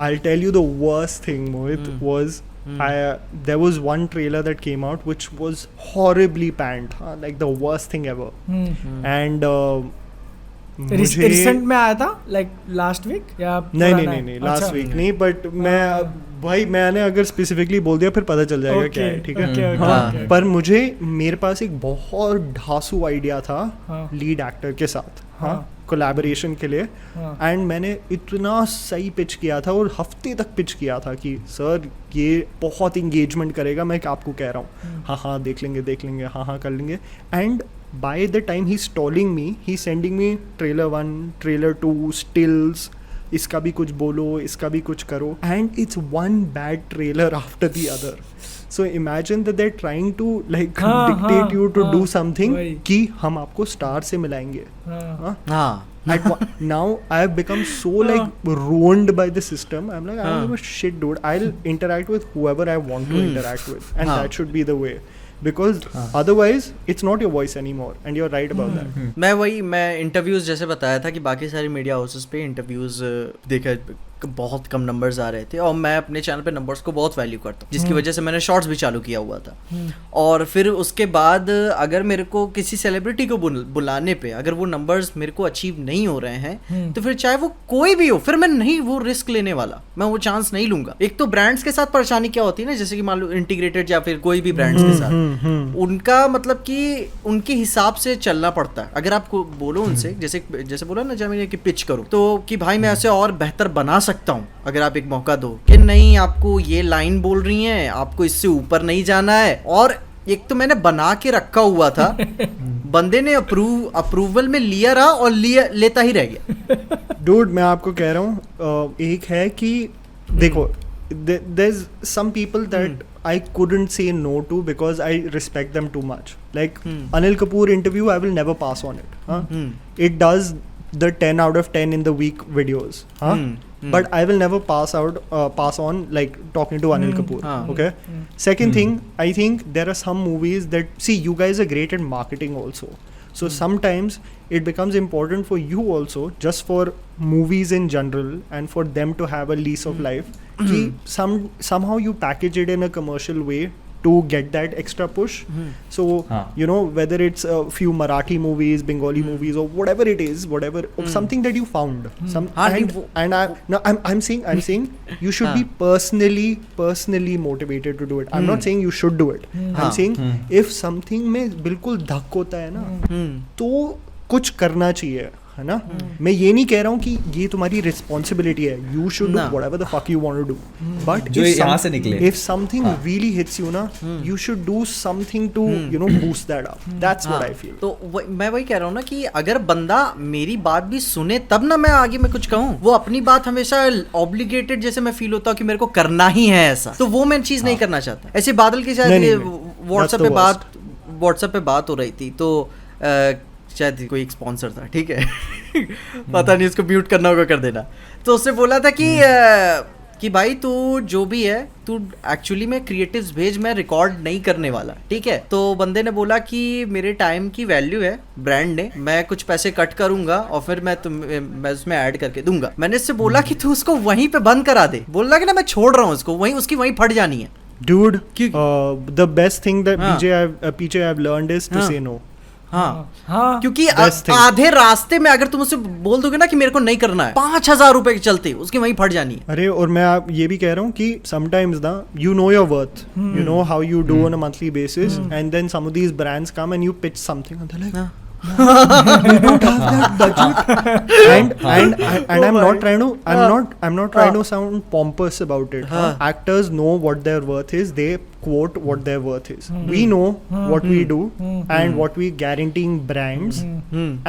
I'll tell you the worst thing, Mohit, was there was one trailer that came out which was horribly panned, like the worst thing ever. And recent में आया था, like last week या नहीं last week नहीं, but मैं भाई मैंने अगर स्पेसिफिकली बोल दिया फिर पता चल जाएगा क्या है, ठीक है. हाँ, पर मेरे पास एक बहुत ढासू आइडिया था लीड एक्टर के साथ, हाँ, कोलैबोरेशन के लिए. एंड मैंने इतना सही पिच किया था और हफ्ते तक पिच किया था कि सर ये बहुत इंगेजमेंट करेगा, मैं आपको कह रहा हूँ. हाँ देख लेंगे, हाँ कर लेंगे. And by the time he's stalling me, he's sending me trailer 1, trailer 2, stills, इसका भी कुछ बोलो, इसका भी कुछ करो, and it's one bad trailer after the other. So imagine that they're trying to like dictate you to do something कि हम आपको स्टार से मिलाएंगे. Now I have become so like ruined by the system. I'm like, I don't give a shit, dude. I'll interact with whoever I want to interact with, and that should be the way. Because otherwise it's not your voice anymore, and you're right about that. मैं interviews जैसे बताया था कि बाकी सारी media houses पे interviews देखा बहुत कम नंबर्स आ रहे थे, और मैं अपने चैनल पे नंबर्स को बहुत वैल्यू करता हूँ, जिसकी वजह से मैंने शॉर्ट्स भी चालू किया हुआ था. और फिर उसके बाद अगर मेरे को किसी सेलिब्रिटी को बुलाने पे अगर वो नंबर्स मेरे को अचीव नहीं हो रहे हैं, तो फिर चाहे वो कोई भी हो, फिर मैं नहीं वो रिस्क लेने वाला, मैं वो चांस नहीं लूंगा. एक तो ब्रांड्स के साथ परेशानी क्या होती है ना, जैसे कि मान लो इंटीग्रेटेड या फिर कोई भी ब्रांड्स के साथ, उनका मतलब कि उनके हिसाब से चलना पड़ता है. अगर आपको बोलो उनसे, जैसे बोला ना जब कि पिच करो, तो कि भाई मैं ऐसे और बेहतर बना सकता हूँ अगर आप एक मौका दो, कि नहीं आपको ये लाइन बोल रही हैं, आपको इससे ऊपर नहीं जाना है. और एक तो मैंने बना के रखा हुआ था, बंदे ने अप्रूवल में लिया रहा और लेता ही रह गया. डूड मैं आपको कह रहा हूँ, एक है कि देखो, there's some people that I couldn't say no to because I respect them too much. Like Anil Kapoor interview, I will never pass on it. It does the 10 out of 10 in the week videos. But I will never pass on like talking to Anil Kapoor. Okay. Second thing, I think there are some movies that, see, you guys are great at marketing also. So sometimes it becomes important for you also, just for movies in general and for them to have a lease of life. Somehow you package it in a commercial way to get that extra push. So you know, whether it's a few Marathi movies, Bengali movies, or whatever it is, something that you found. I'm saying you should be personally motivated to do it. I'm not saying you should do it. I'm saying if something में बिल्कुल धक होता है ना, तो कुछ करना चाहिए, है ना. मैं ये नहीं कह रहा हूँ कि ये तुम्हारी रिस्पॉन्सिबिलिटी है, you should do whatever the fuck you want to do, but if something really hits you ना, you should do something to you know boost that up. That's what I feel. तो मैं वही कह रहा हूँ ना कि अगर बंदा मेरी बात भी सुने तब ना मैं आगे में कुछ कहूँ. वो अपनी बात हमेशा ऑब्लिगेटेड जैसे मैं फील होता हूँ कि मेरे को करना ही है ऐसा, तो वो मैं चीज नहीं करना चाहता. ऐसे बादल के साथ व्हाट्सएप पे बात हो रही थी, तो शायद कोई एक स्पॉन्सर था, ठीक है, पता नहीं, उसको म्यूट करना होगा, कर देना. तो उससे बोला था कि भाई तू जो भी है, तू एक्चुअली में क्रिएटिव्स भेज, मैं रिकॉर्ड नहीं करने वाला, ठीक है. तो बंदे ने बोला कि मेरे टाइम की वैल्यू है ब्रांड ने, मैं कुछ पैसे कट करूंगा और फिर मैं उसमें ऐड करके दूंगा. मैंने इससे बोला कि तू उसको वहीं पे बंद करा दे. बोला कि ना मैं छोड़ रहा हूँ उसको, उसकी वहीं फट जानी है. Dude, the best thing that PJ I've learned is to say no. हाँ, क्योंकि आधे रास्ते में अगर तुम उससे बोल दोगे ना कि मेरे को नहीं करना है, 5,000 रुपए के चलते उसकी वहीं फट जानी है. अरे और मैं आप ये भी कह रहा हूँ कि sometimes ना, you know your worth, you know how you do on a monthly basis, and then some of these brands come and you pitch something and they're like, you don't have that budget. and I'm not trying to sound pompous about it. Actors know what their worth is. They quote what their worth is. We know what we do and what we guaranteeing brands,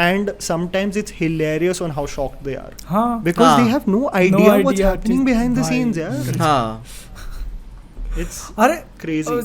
and sometimes it's hilarious on how shocked they are because they have no idea what's happening behind the scenes. It's crazy.